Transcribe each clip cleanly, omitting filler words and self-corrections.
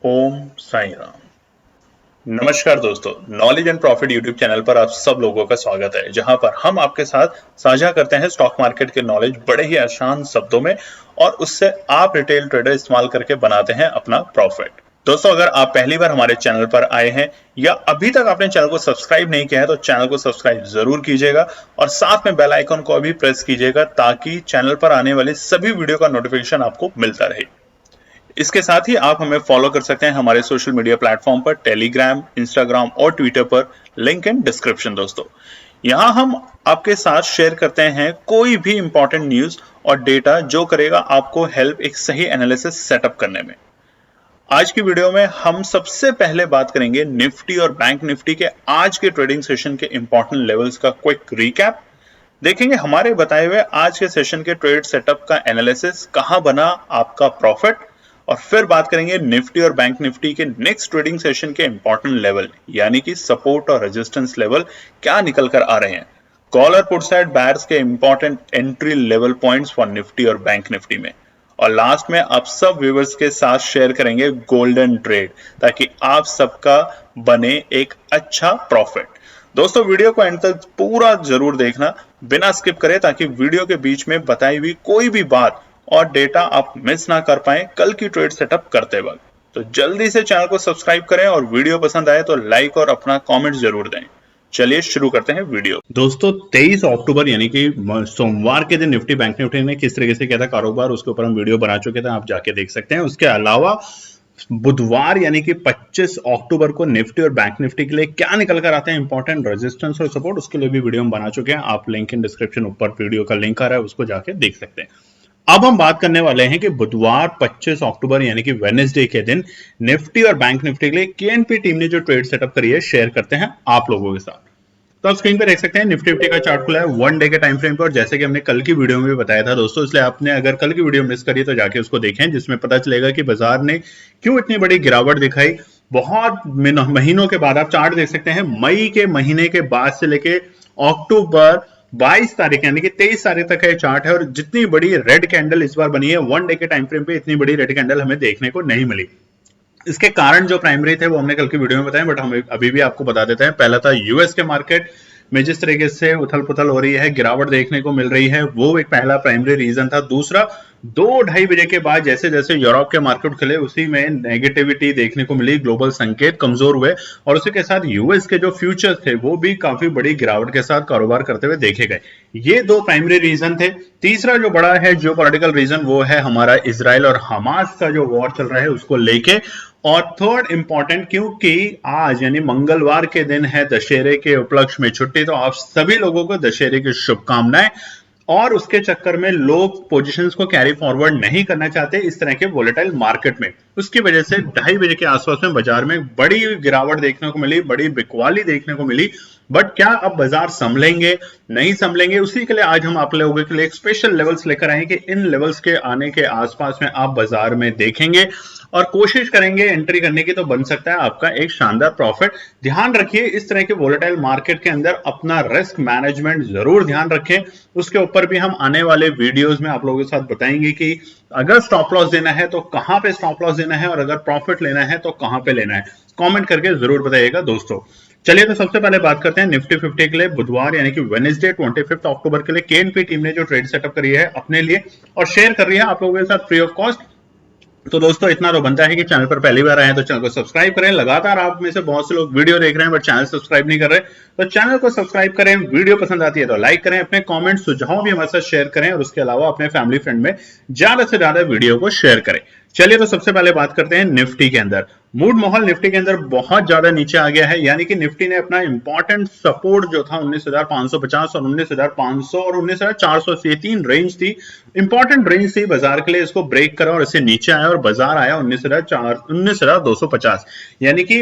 ओम साई राम। नमस्कार दोस्तों, knowledge and profit YouTube channel पर आप सब लोगों का स्वागत है, जहां पर हम आपके साथ साझा करते हैं स्टॉक मार्केट के नॉलेज बड़े ही आसान शब्दों में और उससे आप रिटेल ट्रेडर इस्तेमाल करके बनाते हैं अपना प्रॉफिट। दोस्तों, अगर आप पहली बार हमारे चैनल पर आए हैं या अभी तक आपने चैनल को सब्सक्राइब नहीं किया है तो चैनल को सब्सक्राइब जरूर कीजिएगा और साथ में बेल आइकन को भी प्रेस कीजिएगा ताकि चैनल पर आने वाले सभी वीडियो का नोटिफिकेशन आपको मिलता रहे। इसके साथ ही आप हमें फॉलो कर सकते हैं हमारे सोशल मीडिया प्लेटफॉर्म पर, टेलीग्राम, इंस्टाग्राम और ट्विटर पर, लिंक इन डिस्क्रिप्शन। दोस्तों, यहां हम आपके साथ शेयर करते हैं कोई भी इंपॉर्टेंट न्यूज और डेटा जो करेगा आपको हेल्प एक सही एनालिसिस सेटअप करने में। आज की वीडियो में हम सबसे पहले बात करेंगे निफ्टी और बैंक निफ्टी के आज के ट्रेडिंग सेशन के इंपॉर्टेंट लेवल्स का क्विक रिकैप। देखेंगे हमारे बताए हुए आज के सेशन के ट्रेड सेटअप का एनालिसिस, कहां बना आपका प्रॉफिट, और फिर बात करेंगे निफ्टी और बैंक निफ्टी के नेक्स्ट ट्रेडिंग सेशन के इंपॉर्टेंट लेवल यानी कि सपोर्ट और रेजिस्टेंस लेवल क्या निकल कर आ रहे हैं। कॉल और पुट साइड बायर्स के important entry level points for Nifty और बैंक निफ्टी में, और लास्ट में आप सब व्यूअर्स के साथ शेयर करेंगे गोल्डन ट्रेड ताकि आप सबका बने एक अच्छा प्रॉफिट। दोस्तों, वीडियो को एंड तक पूरा जरूर देखना बिना स्किप करे ताकि वीडियो के बीच में बताई हुई कोई भी बात और डेटा आप मिस ना कर पाए कल की ट्रेड सेटअप करते वक्त। तो जल्दी से चैनल को सब्सक्राइब करें और वीडियो पसंद आए तो लाइक और अपना कमेंट जरूर दें। चलिए शुरू करते हैं वीडियो। दोस्तों, 23 अक्टूबर यानी कि सोमवार के दिन निफ्टी बैंक निफ्टी ने किस तरीके से किया था कारोबार, उसके ऊपर हम वीडियो बना चुके थे, आप जाके देख सकते हैं। उसके अलावा बुधवार यानी कि 25 अक्टूबर को निफ्टी और बैंक निफ्टी के लिए क्या निकल कर आते हैं इंपॉर्टेंट रेजिस्टेंस और सपोर्ट, उसके लिए भी वीडियो हम बना चुके हैं। आप लिंक इन डिस्क्रिप्शन, ऊपर वीडियो का लिंक आ रहा है, उसको जाके देख सकते हैं। अब हम बात करने वाले हैं कि बुधवार 25 अक्टूबर यानी कि वेडनेसडे के दिन निफ्टी और बैंक निफ्टी के लिए केएनपी टीम ने जो ट्रेड सेटअप करी है शेयर करते हैं आप लोगों के साथ। तो आप स्क्रीन पे देख सकते हैं निफ्टी का चार्ट खुला है 1 डे के टाइम फ्रेम पर, और जैसे कि हमने कल की वीडियो में भी बताया था दोस्तों, इसलिए आपने अगर कल की वीडियो मिस करी तो जाके उसको देखें, जिसमें पता चलेगा कि बाजार ने क्यों इतनी बड़ी गिरावट दिखाई। बहुत महीनों के बाद आप चार्ट देख सकते हैं, मई के महीने के बाद से लेके अक्टूबर 22 तारीख यानी कि 23 तारीख तक का ये चार्ट है, और जितनी बड़ी रेड कैंडल इस बार बनी है 1 डे के टाइम फ्रेम पे, इतनी बड़ी रेड कैंडल हमें देखने को नहीं मिली। इसके कारण जो प्राइमरी थे वो हमने कल की वीडियो में बताया, बट हम अभी भी आपको बता देते हैं। पहला था यूएस के मार्केट में जिस तरीके से उथल पुथल हो रही है, गिरावट देखने को मिल रही है, वो एक पहला प्राइमरी रीजन था। दूसरा, 2-2:30 बजे के बाद जैसे जैसे यूरोप के मार्केट खुले उसी में नेगेटिविटी देखने को मिली, ग्लोबल संकेत कमजोर हुए, और उसी के साथ यूएस के जो फ्यूचर्स थे वो भी काफी बड़ी गिरावट के साथ कारोबार करते हुए देखे गए। ये 2 प्राइमरी रीजन थे। तीसरा जो बड़ा है जो पॉलिटिकल रीजन, वो है हमारा इजराइल और हमास का जो वॉर चल रहा है उसको लेके। और थर्ड इंपॉर्टेंट, क्योंकि आज यानी मंगलवार के दिन है दशहरे के उपलक्ष्य में छुट्टी, तो आप सभी लोगों को दशहरे की शुभकामनाएं। और उसके चक्कर में लोग पोजीशंस को कैरी फॉरवर्ड नहीं करना चाहते इस तरह के वोलेटाइल मार्केट में, उसकी वजह से 2:30 बजे के आसपास में बाजार में बड़ी गिरावट देखने को मिली, बड़ी बिकवाली देखने को मिली। बट क्या अब बाजार संभलेंगे नहीं संभलेंगे, उसी के लिए आज हम आप लोगों के लिए एक स्पेशल लेवल्स लेकर आए कि इन लेवल्स के आने के आसपास में आप बाजार में देखेंगे और कोशिश करेंगे एंट्री करने की, तो बन सकता है आपका एक शानदार प्रॉफिट। ध्यान रखिए, इस तरह के वोलेटाइल मार्केट के अंदर अपना रिस्क मैनेजमेंट जरूर ध्यान रखें। उसके ऊपर भी हम आने वाले वीडियोस में आप लोगों के साथ बताएंगे कि अगर स्टॉप लॉस देना है तो कहां पे स्टॉप लॉस देना है, और अगर प्रॉफिट लेना है तो कहां पे लेना है। कमेंट करके जरूर बताइएगा दोस्तों। चलिए, तो सबसे पहले बात करते हैं निफ्टी 50 के लिए बुधवार यानी कि वेडनेसडे 25 अक्टूबर के लिए केएनपी टीम ने जो ट्रेड सेटअप करी है अपने लिए और शेयर कर रही है आप लोगों के साथ फ्री ऑफ कॉस्ट। तो दोस्तों, इतना तो बनता है कि चैनल पर पहली बार आए तो चैनल को सब्सक्राइब करें। लगातार आप में से बहुत से लोग वीडियो देख रहे हैं बट चैनल सब्सक्राइब नहीं कर रहे, तो चैनल को सब्सक्राइब करें। वीडियो पसंद आती है तो लाइक करें, अपने कमेंट सुझाव भी हमारे साथ शेयर करें, और उसके अलावा अपने फैमिली फ्रेंड में ज्यादा से ज्यादा वीडियो को शेयर करें। चलिए, तो सबसे पहले बात करते हैं निफ्टी के अंदर। मूड माहौल निफ्टी के अंदर बहुत ज्यादा नीचे आ गया है, यानी कि निफ्टी ने अपना इंपॉर्टेंट सपोर्ट जो था 19,550 और 19,500 और 19,400, ये 3 रेंज थी, इंपॉर्टेंट रेंज थी बाजार के लिए। इसको ब्रेक करा और इसे नीचे आया और बाजार आया 19,250, यानी कि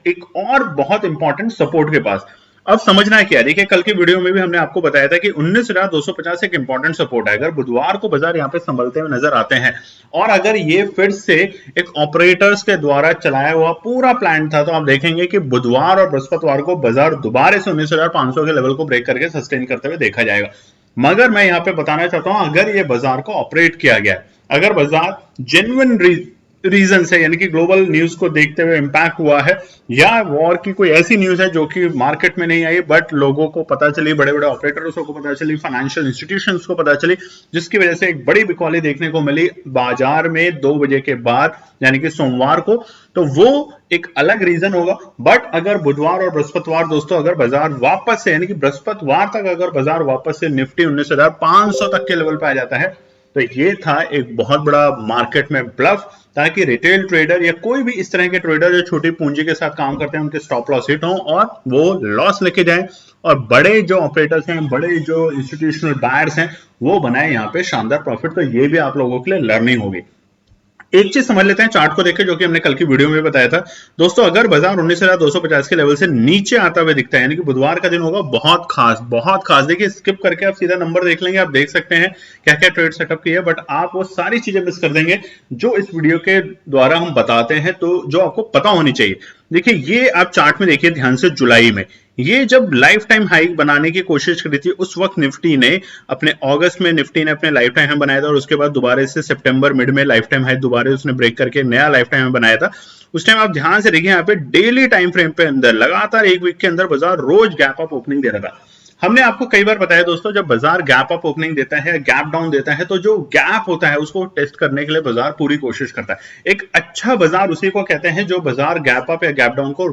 एक और बहुत इंपॉर्टेंट सपोर्ट के पास। अब समझना है क्या, देखिए कल की वीडियो में भी हमने आपको बताया था कि 19,250 एक इंपॉर्टेंट सपोर्ट है। अगर बुधवार को बाजार यहां पे संभलते हुए नजर आते हैं और अगर ये फिर से एक ऑपरेटर्स के द्वारा चलाया हुआ पूरा प्लान था, तो आप देखेंगे कि बुधवार और बृहस्पतिवार को बाजार दोबारा से 19,500 के लेवल को ब्रेक करके सस्टेन करते हुए देखा जाएगा। मगर मैं यहां पे बताना चाहता हूं, अगर ये बाजार को ऑपरेट किया गया, अगर बाजार जेन्युइन रीजन है, यानी कि ग्लोबल न्यूज को देखते हुए इंपैक्ट हुआ है, या वॉर की कोई ऐसी न्यूज है जो कि मार्केट में नहीं आई बट लोगों को पता चली, बड़े बड़े ऑपरेटर्स को पता चली, फाइनेंशियल इंस्टीट्यूशंस को पता चली, जिसकी वजह से एक बड़ी बिकॉली देखने को मिली बाजार में 2 बजे के बाद, यानी कि सोमवार को। तो वो एक अलग रीजन होगा। बट अगर बुधवार और बृहस्पतिवार दोस्तों अगर बाजार वापस से, यानी कि बृहस्पतिवार तक अगर बाजार वापस से निफ्टी 19,500 तक के लेवल पे आ जाता है, तो ये था एक बहुत बड़ा मार्केट में ब्लफ, ताकि रिटेल ट्रेडर या कोई भी इस तरह के ट्रेडर जो छोटी पूंजी के साथ काम करते हैं उनके स्टॉप लॉस हिट हो और वो लॉस लेके जाए, और बड़े जो ऑपरेटर्स हैं, बड़े जो इंस्टीट्यूशनल बायर्स हैं, वो बनाए यहाँ पे शानदार प्रॉफिट। तो ये भी आप लोगों के लिए लर्निंग होगी। एक चीज समझ लेते हैं चार्ट को देख के, जो कि हमने कल की वीडियो में बताया था दोस्तों। अगर बाजार 19,250 के लेवल से नीचे आता हुआ दिखता है, यानी कि बुधवार का दिन होगा बहुत खास, बहुत खास। देखिए स्किप करके आप सीधा नंबर देख लेंगे, आप देख सकते हैं क्या क्या ट्रेड सेटअप किया, बट आप वो सारी चीजें मिस कर देंगे जो इस वीडियो के द्वारा हम बताते हैं, तो जो आपको पता होनी चाहिए। देखिए ये आप चार्ट में देखिए ध्यान से, जुलाई में ये जब लाइफ टाइम हाई बनाने की कोशिश करी थी, उस वक्त निफ्टी ने अपने अगस्त में निफ्टी ने अपने लाइफ टाइम हाई बनाया था, और उसके बाद दोबारा से सितंबर मिड में लाइफ टाइम हाई दोबारा उसने ब्रेक करके नया लाइफ टाइम हाई बनाया था। उस टाइम आप ध्यान से देखिए यहाँ पे डेली टाइम फ्रेम पे अंदर लगातार एक वीक के अंदर बाजार रोज गैप अप ओपनिंग दे रहा था। हमने आपको कई बार बताया दोस्तों, जब बाजार गैप अप ओपनिंग देता है, गैप डाउन देता है, तो जो गैप होता है उसको टेस्ट करने के लिए बाजार पूरी कोशिश करता है। एक अच्छा बाजार उसी को कहते हैं जो बाजार गैप अप या गैप डाउन को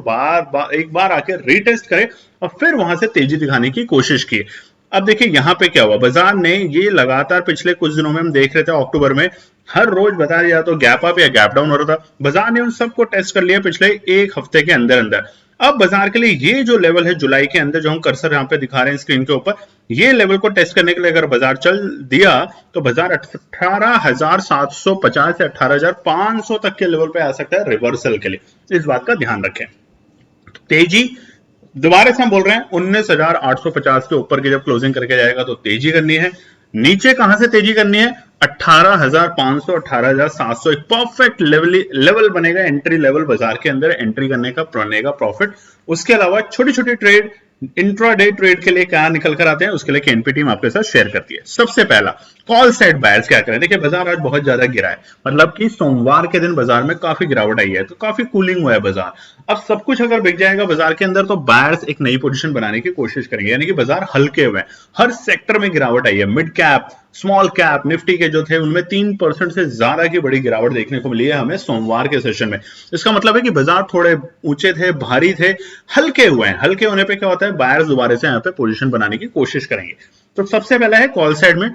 एक बार आके रीटेस्ट करे और फिर वहां से तेजी दिखाने की कोशिश की। अब देखिए यहाँ पे क्या हुआ, बाजार ने ये लगातार पिछले कुछ दिनों में हम देख रहे थे, अक्टूबर में हर रोज बाजार या तो गैप अप या गैप डाउन हो रहा था। बाजार ने उन सबको टेस्ट कर लिया पिछले एक हफ्ते के अंदर अंदर। अब बाजार के लिए ये जो लेवल है जुलाई के अंदर, जो हम कर्सर यहाँ पे दिखा रहे हैं स्क्रीन के ऊपर, ये लेवल को टेस्ट करने के लिए अगर बाजार चल दिया तो बाजार 18,750 से 18,500 तक के लेवल पे आ सकता है रिवर्सल के लिए। इस बात का ध्यान रखें। तेजी दोबारा से हम बोल रहे हैं 19,850 के ऊपर की जब क्लोजिंग करके जाएगा तो तेजी करनी है। नीचे कहां से तेजी करनी है, 18,500 18,700 एक परफेक्ट लेवल बनेगा, एंट्री लेवल बाजार के अंदर एंट्री करने का बनेगा प्रॉफिट। उसके अलावा छोटी छोटी ट्रेड, इंट्राडे ट्रेड के लिए क्या निकल कर आते हैं, उसके लिए केएनपी टीम आपके साथ शेयर करती है। सबसे पहला कॉल साइड बायर्स क्या करें। देखिए बाजार आज बहुत ज्यादा गिरा है, मतलब कि सोमवार के दिन बाजार में काफी गिरावट आई है, तो काफी कूलिंग हुआ है बाजार। अब सब कुछ अगर बिक जाएगा बाजार के अंदर तो बायर्स एक नई पोजीशन बनाने की कोशिश करेंगे, यानी कि बाजार हल्के हुए हैं। हर सेक्टर में गिरावट आई है, mid cap, small cap, Nifty के जो थे उनमें 3% से ज्यादा की बड़ी गिरावट देखने को मिली है हमें सोमवार के सेशन में। इसका मतलब है कि बाजार थोड़े ऊंचे थे, भारी थे, हल्के हुए हैं। हल्के होने पे क्या होता है, बायर्स दोबारा से यहाँ पे पोजीशन बनाने की कोशिश करेंगे। तो सबसे पहला है कॉल साइड में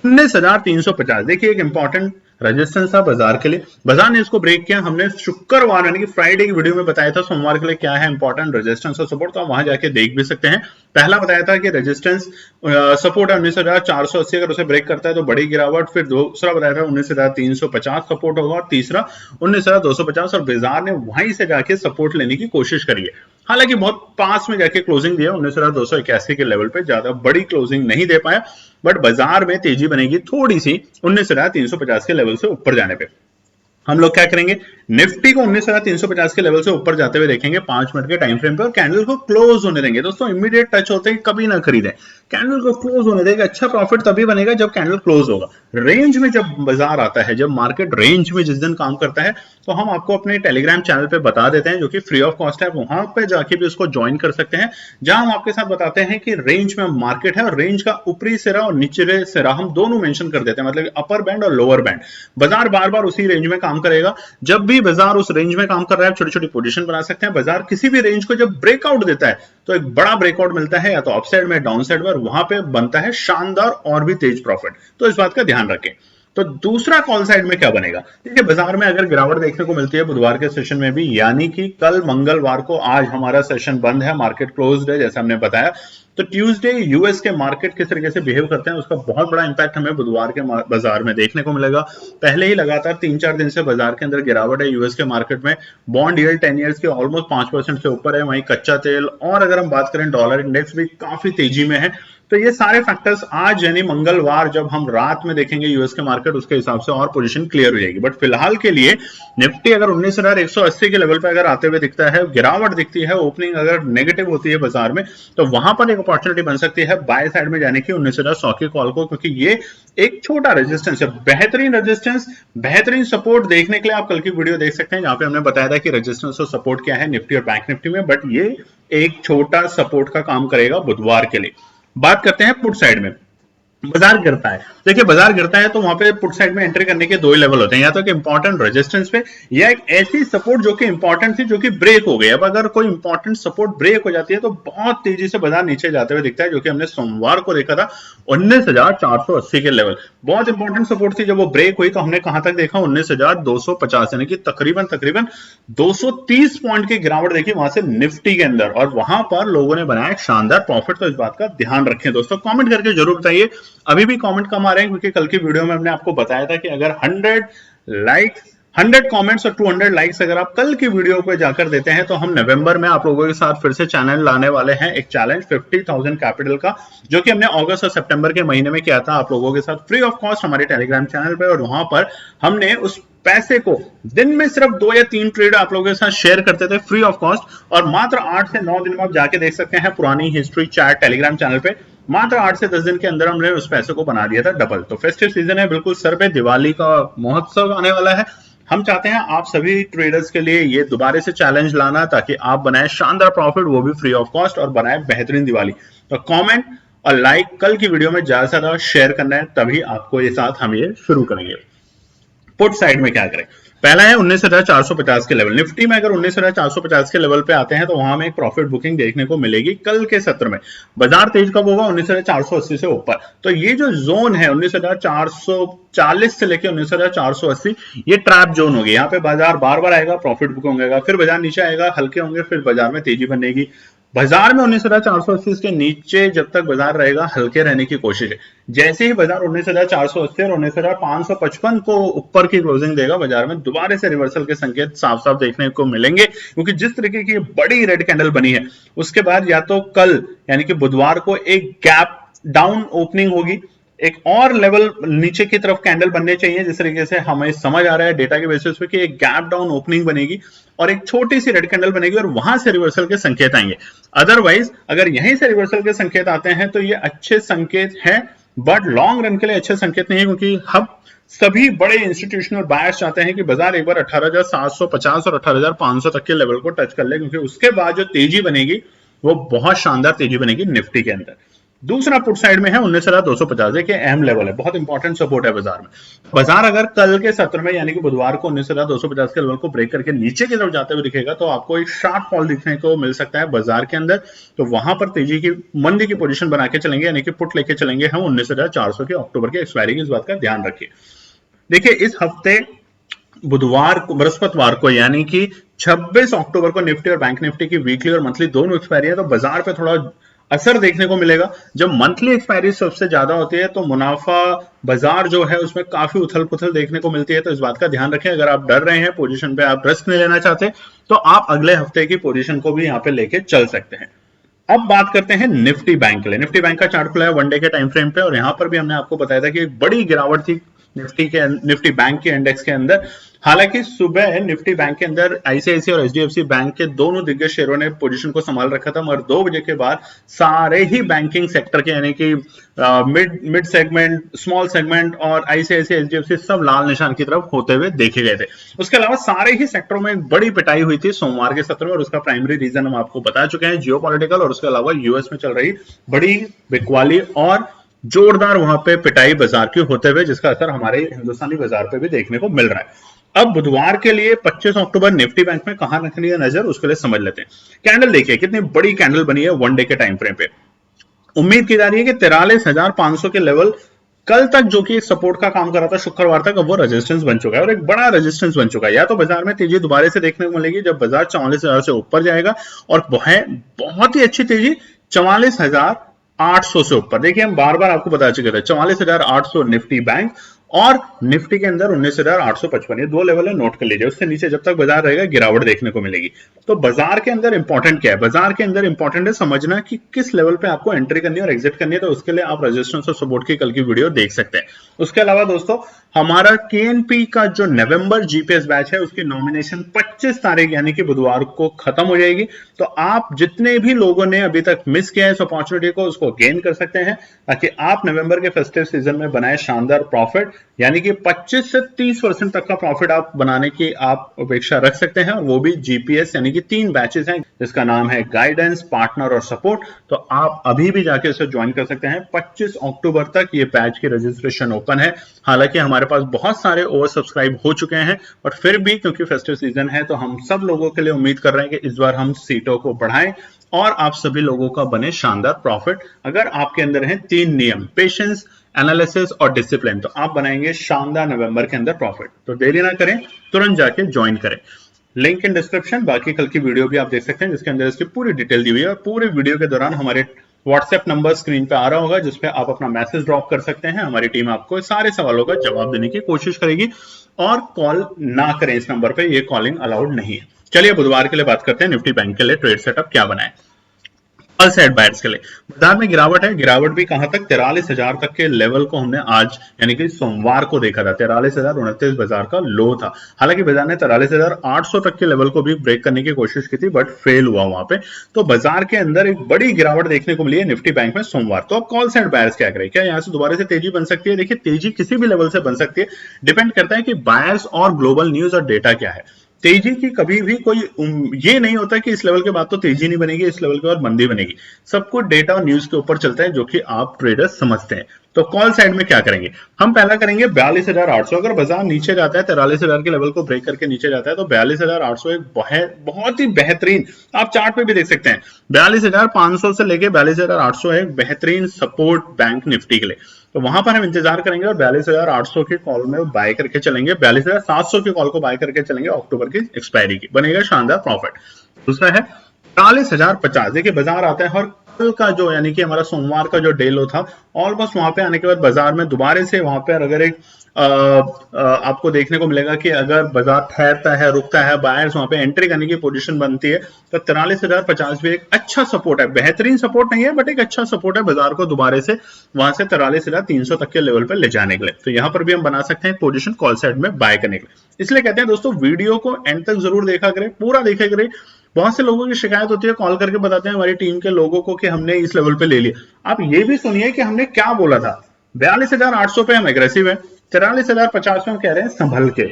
19,350। देखिए एक इंपॉर्टेंट रेजिस्टेंस था बाजार के लिए, बाजार ने इसको ब्रेक किया। हमने शुक्रवार यानी कि फ्राइडे की वीडियो में बताया था सोमवार के लिए क्या है इंपॉर्टेंट रेजिस्टेंस और सपोर्ट, तो आप वहां जाके देख भी सकते हैं। पहला बताया था कि रेजिस्टेंस सपोर्ट है 19,480, अगर उसे ब्रेक करता है तो बड़ी गिरावट। फिर दूसरा बताया था 19,350 सपोर्ट होगा, और तीसरा 19,250, और बाजार ने वहीं से जाके सपोर्ट लेने की कोशिश करी है। हालांकि बहुत पास में जाके क्लोजिंग दिया 19,281 के लेवल पे, ज्यादा बड़ी क्लोजिंग नहीं दे पाया, बट बाजार में तेजी बनेगी थोड़ी सी 19,350 के लेवल से ऊपर जाने पे। हम लोग क्या करेंगे, निफ्टी को 19,350 के लेवल से ऊपर जाते हुए देखेंगे 5 मिनट के टाइम फ्रेम पे, और कैंडल को क्लोज होने देंगे। दोस्तों इमीडिएट टच होते ही कभी ना खरीदें, कैंडल को क्लोज होने देंगे। अच्छा प्रॉफिट तभी बनेगा जब कैंडल क्लोज होगा। रेंज में जब बाजार आता है, जब मार्केट रेंज में जिस दिन काम करता है, तो हम आपको अपने टेलीग्राम चैनल पे बता देते हैं, जो कि फ्री ऑफ कॉस्ट है। वहां पे जाके भी उसको ज्वाइन कर सकते हैं, जहां हम आपके साथ बताते हैं कि रेंज में मार्केट है, और रेंज का ऊपरी सिरा और निचले सिरा हम दोनों मेंशन कर देते हैं, मतलब अपर बैंड और लोअर बैंड। बाजार बार बार उसी रेंज में काम करेगा। जब भी बाजार उस रेंज में काम कर रहा है, छोटी छोटी पोजीशन बना सकते हैं। बाजार किसी भी रेंज को जब ब्रेकआउट देता है तो एक बड़ा ब्रेकआउट मिलता है, या तो अपसाइड में, डाउन साइड में, वहां पे बनता है शानदार और भी तेज प्रॉफिट। तो इस बात का ध्यान रखें। तो दूसरा कॉल साइड में क्या बनेगा, देखिए बाजार में अगर गिरावट देखने को मिलती है बुधवार के सेशन में भी, यानी कि कल मंगलवार को, आज हमारा सेशन बंद है, मार्केट क्लोज्ड है जैसा हमने बताया, तो ट्यूसडे यूएस के मार्केट किस तरीके से बिहेव करते हैं उसका बहुत बड़ा इंपैक्ट हमें बुधवार के बाजार में देखने को मिलेगा। पहले ही लगातार 3-4 दिन से बाजार के अंदर गिरावट है यूएस के मार्केट में। बॉन्ड यील्ड 10 ईयर्स के ऑलमोस्ट 5% से ऊपर है, वहीं कच्चा तेल, और अगर हम बात करें डॉलर इंडेक्स भी काफी तेजी में है। तो ये सारे फैक्टर्स आज यानी मंगलवार जब हम रात में देखेंगे यूएस के मार्केट, उसके हिसाब से और पोजीशन क्लियर हो जाएगी। बट फिलहाल के लिए निफ्टी अगर 19,180 के लेवल पे अगर आते हुए दिखता है, गिरावट दिखती है, ओपनिंग अगर नेगेटिव होती है बाजार में, तो वहां पर एक अपॉर्चुनिटी बन सकती है बाय साइड में जाने की 19,100 की कॉल को, क्योंकि ये एक छोटा रेजिस्टेंस है, बेहतरीन रेजिस्टेंस, बेहतरीन सपोर्ट देखने के लिए आप कल की वीडियो देख सकते हैं जहां पे हमने बताया था कि रेजिस्टेंस और सपोर्ट क्या है निफ्टी और बैंक निफ्टी में। बट ये एक छोटा सपोर्ट का काम करेगा बुधवार के लिए। बात करते हैं पुट साइड में, बाजार गिरता है। देखिए बाजार गिरता है तो वहां पे पुट साइड में एंट्री करने के दो ही लेवल होते हैं, या तो एक इंपॉर्टेंट रेजिस्टेंस पे या एक ऐसी सपोर्ट जो कि इंपॉर्टेंट थी जो कि ब्रेक हो गई। अब अगर कोई इंपॉर्टेंट सपोर्ट ब्रेक हो जाती है तो बहुत तेजी से बाजार नीचे जाते हुए दिखता है, जो कि हमने सोमवार को देखा था 19,480 के लेवल। बहुत इंपॉर्टेंट सपोर्ट थी, जब वो ब्रेक हुई तो हमने कहां तक देखा 19,250, यानी कि तकरीबन 230 पॉइंट की गिरावट देखी वहां से निफ्टी के अंदर, और वहां पर लोगों ने बनाया शानदार प्रॉफिट। तो इस बात का ध्यान रखें दोस्तों, कमेंट करके जरूर बताइए। अभी भी कमेंट कम आ रहे हैं क्योंकि कल की वीडियो में हमने आपको बताया था कि अगर 100 कमेंट्स और 200 लाइक्स अगर आप कल की वीडियो पे जाकर देते हैं तो हम नवंबर में आप लोगों के साथ फिर से चैनल लाने वाले हैं, एक चैलेंज 50,000 कैपिटल का, जो कि हमने अगस्त और सितंबर के महीने में किया था आप लोगों के साथ फ्री ऑफ कॉस्ट हमारे टेलीग्राम चैनल पे। और वहां पर हमने उस पैसे को दिन में सिर्फ 2 या 3 ट्रेड आप लोगों के साथ शेयर करते थे फ्री ऑफ कॉस्ट, और मात्र 8 से 9 दिन में आप जाके देख सकते हैं पुरानी हिस्ट्री चैट टेलीग्राम चैनल पे। मात्र 8 से 10 दिन के अंदर हमने उस पैसे को बना दिया था डबल। तो फेस्टिव सीजन है बिल्कुल सर पे, दिवाली का महोत्सव आने वाला है। हम चाहते हैं आप सभी ट्रेडर्स के लिए ये दोबारा से चैलेंज लाना, ताकि आप बनाए शानदार प्रॉफिट, वो भी फ्री ऑफ कॉस्ट, और बनाए बेहतरीन दिवाली। तो कमेंट और लाइक कल की वीडियो में ज्यादा से ज्यादा शेयर करना है, तभी आपको ये साथ हम ये शुरू करेंगे। पुट साइड में क्या करें, पहला है 19,450 के लेवल। निफ्टी में अगर 19,450 के लेवल पे आते हैं तो वहां में एक प्रॉफिट बुकिंग देखने को मिलेगी कल के सत्र में। बाजार तेज कब होगा, 19,480 से ऊपर। तो ये जो जोन है 19,440 से लेकर 19,480, ये ट्रैप जोन होगी। यहाँ पे बाजार बार बार आएगा, प्रॉफिट बुकिंग होगा, फिर बाजार नीचे आएगा, हल्के होंगे, फिर बाजार में तेजी बनेगी। बाजार में 19,480 के नीचे जब तक बाजार रहेगा, हल्के रहने की कोशिश है। जैसे ही बाजार 19,480 और 19,555 को ऊपर की क्लोजिंग देगा, बाजार में दोबारा से रिवर्सल के संकेत साफ साफ देखने को मिलेंगे, क्योंकि जिस तरीके की बड़ी रेड कैंडल बनी है उसके बाद या तो कल यानी कि बुधवार को एक गैप डाउन ओपनिंग होगी, एक और लेवल नीचे की तरफ कैंडल बनने चाहिए, जिस तरीके से हमें समझ आ रहा है डेटा के बेसिस पे कि एक गैप डाउन ओपनिंग बनेगी और एक छोटी सी रेड कैंडल बनेगी और वहां से रिवर्सल के संकेत आएंगे। अदरवाइज अगर यहीं से रिवर्सल के संकेत आते हैं तो ये अच्छे संकेत हैं, बट लॉन्ग रन के लिए अच्छे संकेत नहीं है, क्योंकि हम सभी बड़े इंस्टीट्यूशनल बायर्स चाहते हैं कि बाजार एक बार 18,750 और 18,500 तक के लेवल को टच कर ले, क्योंकि उसके बाद जो तेजी बनेगी वो बहुत शानदार तेजी बनेगी निफ्टी के अंदर। दूसरा पुट साइड में है 19,250, एक अहम लेवल है, बहुत इंपॉर्टेंट सपोर्ट है बाजार में। बाजार अगर कल के सत्र में यानी कि बुधवार को 19,250 के लेवल को ब्रेक करके नीचे की तरफ जाते हुए दिखेगा तो आपको एक शार्प फॉल दिखने को मिल सकता है बाजार के अंदर। तो वहां पर तेजी की मंदी की पोजीशन बना के चलेंगे, यानी कि पुट लेके चलेंगे हम 19,400 के अक्टूबर के एक्सपायरी की। इस बात का ध्यान रखिए। देखिए इस हफ्ते बुधवार को, बृहस्पतिवार को, यानी कि 26 अक्टूबर को निफ्टी और बैंक निफ्टी की वीकली और मंथली दोनों एक्सपायरी है, तो बाजार पे थोड़ा असर देखने को मिलेगा। जब मंथली एक्सपायरी सबसे ज्यादा होती है तो मुनाफा बाजार जो है उसमें काफी उथल पुथल देखने को मिलती है। तो इस बात का ध्यान रखें, अगर आप डर रहे हैं पोजीशन पे, आप रिस्क नहीं लेना चाहते, तो आप अगले हफ्ते की पोजीशन को भी यहाँ पे लेके चल सकते हैं। अब बात करते हैं निफ्टी बैंक के लिए। निफ्टी बैंक का चार्ट खुला है 1 डे के टाइम फ्रेम पे, और यहां पर भी हमने आपको बताया था कि एक बड़ी गिरावट थी निफ्टी बैंक के इंडेक्स के अंदर। हालांकि सुबह निफ्टी बैंक के अंदर आईसीआईसीआई और एचडीएफसी बैंक के दोनों दिग्गज शेयरों ने पोजीशन को संभाल रखा था, मगर 2 बजे के बाद सारे ही बैंकिंग सेक्टर के यानी कि मिड सेगमेंट, स्मॉल सेगमेंट और आईसीआईसीआई एचडीएफसी सब लाल निशान की तरफ होते हुए देखे गए थे। उसके अलावा सारे ही सेक्टरों में एक बड़ी पिटाई हुई थी सोमवार के सत्र में, और उसका प्राइमरी रीजन हम आपको बता चुके हैं, जियोपॉलिटिकल और उसके अलावा यूएस में चल रही बड़ी बिकवाली और जोरदार वहां पे पिटाई बाजार की होते हुए, जिसका असर हमारे हिंदुस्तानी बाजार पे भी देखने को मिल रहा है। अब बुधवार के लिए 25 अक्टूबर निफ्टी बैंक में कहां रखनी है नजर, उसके लिए समझ लेते हैं। कैंडल देखिए कितनी बड़ी कैंडल बनी है 1 डे के टाइम फ्रेम पे। उम्मीद की जा रही है कि 43,500 के लेवल कल तक जो कि सपोर्ट का काम कर रहा था शुक्रवार तक, अब वो रेजिस्टेंस बन चुका है और एक बड़ा रेजिस्टेंस बन चुका है। या तो बाजार में तेजी दोबारा से देखने को मिलेगी जब बाजार 44,000 से ऊपर जाएगा, और बहुत ही अच्छी तेजी 44,800 से ऊपर। देखिए हम बार बार आपको बता चुके थे 44,800 निफ्टी बैंक और निफ्टी के अंदर 19,855, ये 2 लेवल है, नोट कर लीजिए। उससे नीचे जब तक बाजार रहेगा गिरावट देखने को मिलेगी। तो बाजार के अंदर इंपॉर्टेंट क्या है? बाजार के अंदर इंपॉर्टेंट है समझना कि किस लेवल पे आपको एंट्री करनी है और एग्जिट करनी है। तो उसके लिए आप रेजिस्टेंस और सपोर्ट की कल की वीडियो देख सकते हैं। उसके अलावा दोस्तों हमारा केएनपी का जो नवंबर जीपीएस बैच है उसकी नॉमिनेशन 25 तारीख यानी कि बुधवार को खत्म हो जाएगी। तो आप जितने भी लोगों ने अभी तक मिस किया है इस अपॉर्चुनिटी को, उसको गेन कर सकते हैं ताकि आप नवंबर के फेस्टिव सीजन में बनाए शानदार प्रॉफिट, यानी कि 25 से 30% तक का प्रॉफिट आप बनाने की आप अपेक्षा रख सकते हैं। और वो भी जीपीएस यानी कि 3 बैचेस हैं जिसका नाम है गाइडेंस, पार्टनर और सपोर्ट। तो आप अभी भी जाके इसे ज्वाइन कर सकते हैं। 25 अक्टूबर तक ये बैच की रजिस्ट्रेशन ओपन है। हालांकि हमारे पास बहुत सारे ओवर सब्सक्राइब हो चुके हैं, और फिर भी क्योंकि फेस्टिव सीजन है तो हम सब लोगों के लिए उम्मीद कर रहे हैं कि इस बार हम सीटों को बढ़ाएं और आप सभी लोगों का बने शानदार प्रॉफिट। अगर आपके अंदर हैं 3 नियम, पेशेंस, एनालिसिस और डिसिप्लिन, तो आप बनाएंगे शानदार नवंबर के अंदर प्रॉफिट। तो देरी ना करें, तुरंत जाके ज्वाइन करें। Link in description. बाकी कल की वीडियो भी आप देख सकते हैं जिसके अंदर इसकी पूरी डिटेल दी हुई है। और पूरे वीडियो के दौरान हमारे व्हाट्सएप नंबर स्क्रीन पे आ रहा होगा जिसपे आप अपना मैसेज ड्रॉप कर सकते हैं। हमारी टीम आपको सारे सवालों का जवाब देने की कोशिश करेगी। और कॉल ना करें इस नंबर पे, ये कॉलिंग अलाउड नहीं है। चलिए बुधवार के लिए बात करते हैं निफ्टी बैंक के लिए ट्रेड सेटअप क्या बनाए। ऑल साइड बायर्स के लिए बाजार में गिरावट है। गिरावट भी कहां तक? 43,000 तक के लेवल को हमने आज यानी कि सोमवार को देखा था। 43,029 बाजार का लो था। हालांकि बाजार ने 43,800 तक के लेवल को भी ब्रेक करने की कोशिश की थी बट फेल हुआ वहां पे। तो बाजार के अंदर एक बड़ी गिरावट देखने को मिली है निफ्टी बैंक में सोमवार। तो अब कॉल साइड बायर्स क्या करें? क्या यहां से दोबारा से तेजी बन सकती है? देखिए तेजी किसी भी लेवल से बन सकती है, डिपेंड करता है कि बायर्स और ग्लोबल न्यूज और डेटा क्या है। तेजी की कभी भी कोई ये नहीं होता कि इस लेवल के बाद तो तेजी नहीं बनेगी, इस लेवल के बाद मंदी बनेगी। सब कुछ डेटा और न्यूज के ऊपर चलता है जो कि आप ट्रेडर्स समझते हैं। तो कॉल साइड में क्या करेंगे? हम पहला करेंगे 42,800। अगर बाजार नीचे जाता है 43,000 के लेवल को ब्रेक करके नीचे जाता है तो 42,800 एक बहुत ही बेहतरीन, आप चार्ट पे भी देख सकते हैं, 42,500 से लेके 42,800 है बेहतरीन सपोर्ट बैंक निफ्टी के लिए। तो वहां पर हम इंतजार करेंगे और 42,800 के कॉल में बाय करके चलेंगे, 42,700 के कॉल को बाय करके चलेंगे अक्टूबर की एक्सपायरी की, बनेगा शानदार प्रॉफिट। दूसरा है 43,050। देखिए बाजार आता है और कल का जो यानी कि हमारा सोमवार का जो डे लो था, ऑलमोस्ट वहां पे आने के बाद बाजार में दोबारा से वहां पर अगर एक आपको देखने को मिलेगा कि अगर बाजार ठहरता है, रुकता है, बायर्स वहां पे एंट्री करने की पोजीशन बनती है तो 43,050 भी एक अच्छा सपोर्ट है। बेहतरीन सपोर्ट नहीं है बट एक अच्छा सपोर्ट है बाजार को दोबारा से वहां से 43,300 तक के लेवल पे ले जाने के लिए। तो यहां पर भी हम बना सकते हैं पोजीशन कॉल साइड में बाय करने के लिए। इसलिए कहते हैं दोस्तों वीडियो को एंड तक जरूर देखा करें, पूरा देखा करें। बहुत से लोगों की शिकायत होती है, कॉल करके बताते हैं हमारी टीम के लोगों को कि हमने इस लेवल पे ले लिया। आप ये भी सुनिए कि हमने क्या बोला था। 42,800 पे हम एग्रेसिव है, 43,050 में हम कह रहे हैं संभल के।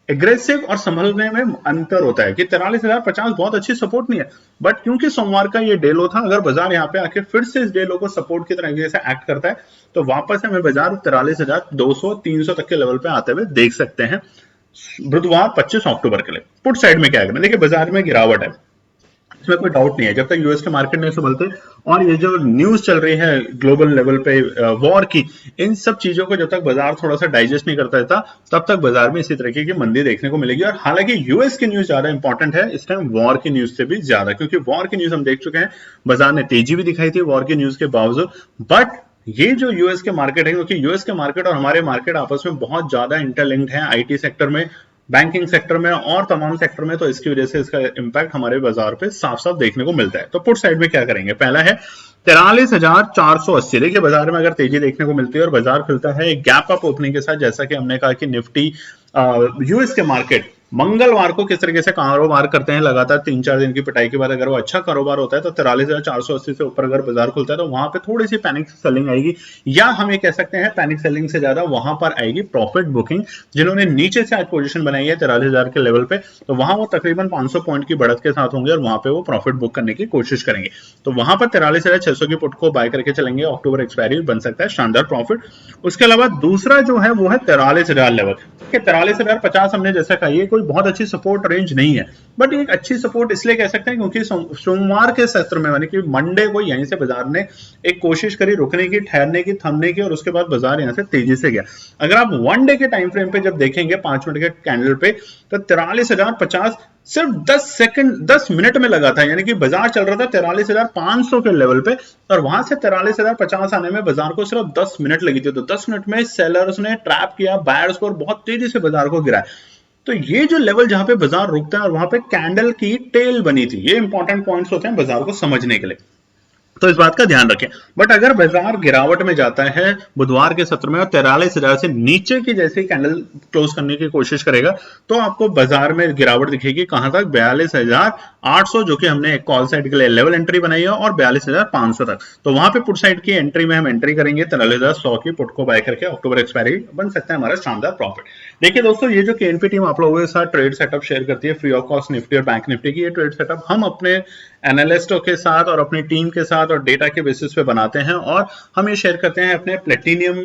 एग्रेसिव और संभलने में अंतर होता है कि 43,050 बहुत अच्छी सपोर्ट नहीं है बट क्योंकि सोमवार का ये डे लो था, अगर बाजार यहाँ पे आके फिर से इस डे लो को सपोर्ट की तरह से एक्ट करता है तो वापस हमें बाजार 43,200 300 तक के लेवल पे आते हुए देख सकते हैं बुधवार 25 अक्टूबर के लिए। पुट साइड में क्या करें? देखिए बाजार में गिरावट है, इसमें कोई डाउट नहीं है। जब तक यूएस के मार्केट नहीं संभलते और ये जो न्यूज चल रही है ग्लोबल लेवल पे वॉर की, इन सब चीजों को जब तक बाजार थोड़ा सा डाइजेस्ट नहीं करता था तब तक बाजार में इसी तरीके की मंदी देखने को मिलेगी। और हालांकि यूएस की न्यूज ज्यादा इंपॉर्टेंट है इस टाइम वॉर की न्यूज से भी ज्यादा, क्योंकि वॉर की न्यूज हम देख चुके हैं, बाजार ने तेजी भी दिखाई थी वॉर की न्यूज के बावजूद। बट ये जो यूएस के मार्केट है, क्योंकि यूएस के मार्केट और हमारे मार्केट आपस में बहुत ज्यादा इंटरलिंक्ड है, आईटी सेक्टर में, बैंकिंग सेक्टर में और तमाम सेक्टर में, तो इसकी वजह से इसका इंपैक्ट हमारे बाजार पे साफ साफ देखने को मिलता है। तो पुट साइड में क्या करेंगे? पहला है 43,480। देखिए बाजार में अगर तेजी देखने को मिलती है और बाजार खुलता है एक गैप अप ओपनिंग के साथ, जैसा कि हमने कहा कि निफ्टी यूएस के मार्केट मंगलवार को किस तरीके से कारोबार करते हैं, लगातार 3-4 दिन की पिटाई के बाद अगर वो अच्छा कारोबार होता है तो 43,480 से ऊपर अगर बाजार खुलता है तो वहां पे थोड़ी सी पैनिक सेलिंग आएगी, या हम ये कह सकते हैं पैनिक सेलिंग से ज्यादा वहां पर आएगी प्रॉफिट बुकिंग। जिन्होंने नीचे से आज पोजीशन बनाई है 43,000 के लेवल पे, तो वहां वो तकरीबन 500 पॉइंट की बढ़त के साथ होंगे और वहां पे वो प्रॉफिट बुक करने की कोशिश करेंगे। तो वहां पर 43,600 की पुट को बाय करके चलेंगे, अक्टूबर एक्सपायरी बन सकता है शानदार प्रॉफिट। उसके अलावा दूसरा जो है वो है 43,000 लेवल। 43,050 हमने जैसा कहा, ये कोई कोई बहुत अच्छी सपोर्ट रेंज नहीं है, बट एक अच्छी सपोर्ट इसलिए कह सकते हैं क्योंकि सोमवार के सत्र में यानी कि मंडे को यहीं से बाजार ने एक कोशिश करी रुकने की, ठहरने की, थमने की, और उसके बाद बाजार यहां से तेजी से गया। अगर आप वन डे के टाइम फ्रेम पे जब देखेंगे 5 मिनट के कैंडल पे, तो 43,050 सिर्फ 10 मिनट में लगा था, यानी कि बाजार चल रहा था 43,500 के लेवल पे, और वहां से 43,050 आने में बाजार को सिर्फ 10 मिनट लगी थी। तो 10 मिनट में सेलर्स ने ट्रैप किया बायर्स को और बहुत तेजी से बाजार को गिराया। तो ये जो लेवल जहां पे बाजार रुकता है और वहां पे कैंडल की टेल बनी थी, ये इंपॉर्टेंट पॉइंट्स होते हैं बाजार को समझने के लिए, तो इस बात का ध्यान रखें। बट अगर बाजार गिरावट में जाता है बुधवार के सत्र में और 43,000 से नीचे की जैसे कैंडल क्लोज करने की कोशिश करेगा, तो आपको बाजार में गिरावट दिखेगी कहां तक, 42,800, जो कि हमने एक कॉल साइड के लिए लेवल एंट्री बनाई है, और 42,500 तक। तो वहां पे पुट साइड की एंट्री में हम एंट्री करेंगे 43,100 की पुट को बाय करके, अक्टूबर एक्सपायरी बन सकता है हमारा शानदार प्रॉफिट। देखिए दोस्तों, ये जो केएनपी टीम आप लोगों के साथ ट्रेड सेटअप शेयर करती है फ्री ऑफ कॉस्ट निफ्टी और बैंक निफ्टी की, ये ट्रेड सेटअप हम अपने एनालिस्टों के साथ और अपनी टीम के साथ और डेटा के बेसिस पे बनाते हैं, और हम ये शेयर करते हैं अपने प्लेटिनियम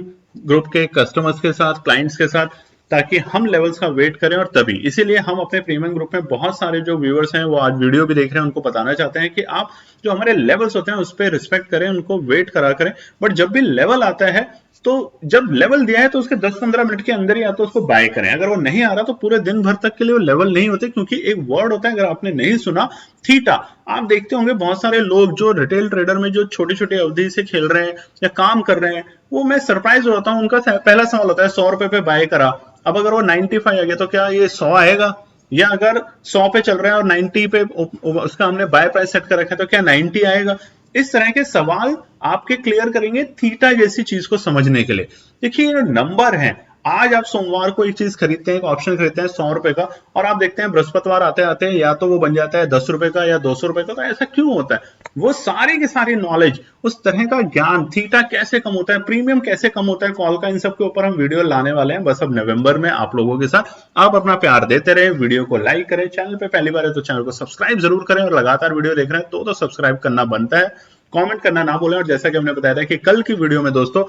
ग्रुप के कस्टमर्स के साथ, क्लाइंट्स के साथ, ताकि हम लेवल्स का वेट करें। और तभी इसीलिए हम अपने प्रीमियम ग्रुप में बहुत सारे जो व्यूअर्स हैं वो आज वीडियो भी देख रहे हैं, उनको बताना चाहते हैं कि आप जो हमारे लेवल्स होते हैं उस पर रिस्पेक्ट करें, उनको वेट करा करें। बट जब भी लेवल आता है, तो जब लेवल दिया है तो उसके 10-15 मिनट के अंदर ही या तो उसको बाय करें, अगर वो नहीं आ रहा तो पूरे दिन भर तक के लिए वो लेवल नहीं होते, क्योंकि एक वर्ड होता है, अगर आपने नहीं सुना, थीटा। आप देखते होंगे बहुत सारे लोग जो रिटेल ट्रेडर में जो छोटी छोटी अवधि से खेल रहे हैं या काम कर रहे हैं, वो मैं सरप्राइज होता हूँ, उनका पहला सवाल होता है 100 रुपए पे बाय करा, अब अगर वो 95 आ गया तो क्या ये 100 आएगा, या अगर 100 पे चल रहा है और 90 पे उसका हमने बाय प्राइस सेट कर रखा है तो क्या 90 आएगा। इस तरह के सवाल आपके क्लियर करेंगे थीटा जैसी चीज को समझने के लिए। देखिए ये नंबर है, आज आप सोमवार को एक चीज खरीदते हैं, एक ऑप्शन खरीदते हैं 100 रुपए का, और आप देखते हैं बृहस्पतिवार आते आते या तो वो बन जाता है 10 रुपए का या 200 रुपए का। तो ऐसा क्यों होता है? वो सारी की सारी नॉलेज, उस तरह का ज्ञान, थीटा कैसे कम होता है, प्रीमियम कैसे कम होता है कॉल का, इन सब के ऊपर हम वीडियो लाने वाले हैं बस अब नवंबर में आप लोगों के साथ। आप अपना प्यार देते रहे, वीडियो को लाइक करें, चैनल पे पहली बार है तो चैनल को सब्सक्राइब जरूर करें, और लगातार वीडियो देख रहे हैं तो सब्सक्राइब करना बनता है, कमेंट करना ना भूलें। और जैसा कि हमने बताया था कि कल की वीडियो में दोस्तों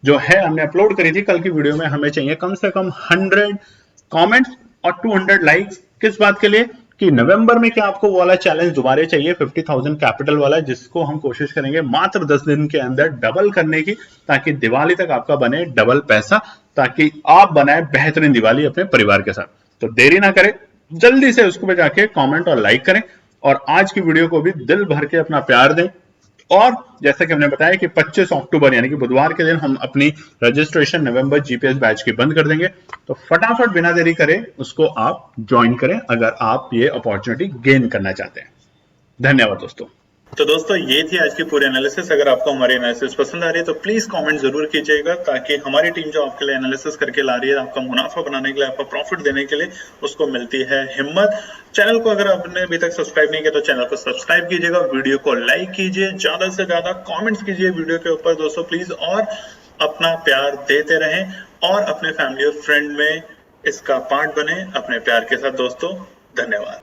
जो है हमने अपलोड करी थी, कल की वीडियो में हमें चाहिए कम से कम 100 कमेंट्स और 200 लाइक्स। किस बात के लिए? कि नवंबर में क्या आपको वो वाला चैलेंज दोबारा चाहिए 50,000 कैपिटल वाला, जिसको हम कोशिश करेंगे मात्र 10 दिन के अंदर डबल करने की, ताकि दिवाली तक आपका बने डबल पैसा, ताकि आप बनाए बेहतरीन दिवाली अपने परिवार के साथ। तो देरी ना करें, जल्दी से उसको पे जाके कमेंट और लाइक करें, और आज की वीडियो को भी दिल भर के अपना प्यार दें। और जैसा कि हमने बताया कि 25 अक्टूबर यानी कि बुधवार के दिन हम अपनी रजिस्ट्रेशन नवंबर जीपीएस बैच की बंद कर देंगे, तो फटाफट बिना देरी करें उसको आप ज्वाइन करें अगर आप ये अपॉर्चुनिटी गेन करना चाहते हैं। धन्यवाद दोस्तों। तो दोस्तों ये थी आज की पूरी एनालिसिस। अगर आपको हमारी एनालिसिस पसंद आ रही है तो प्लीज कमेंट जरूर कीजिएगा, ताकि हमारी टीम जो आपके लिए एनालिसिस करके ला रही है, आपका मुनाफा बनाने के लिए, आपका प्रॉफिट देने के लिए, उसको मिलती है हिम्मत। चैनल को अगर आपने अभी तक सब्सक्राइब नहीं किया तो चैनल को सब्सक्राइब कीजिएगा, वीडियो को लाइक कीजिए, ज्यादा से ज्यादा कॉमेंट्स कीजिए वीडियो के ऊपर दोस्तों प्लीज, और अपना प्यार देते रहें, और अपने फैमिली और फ्रेंड में इसका पार्ट बने अपने प्यार के साथ दोस्तों। धन्यवाद।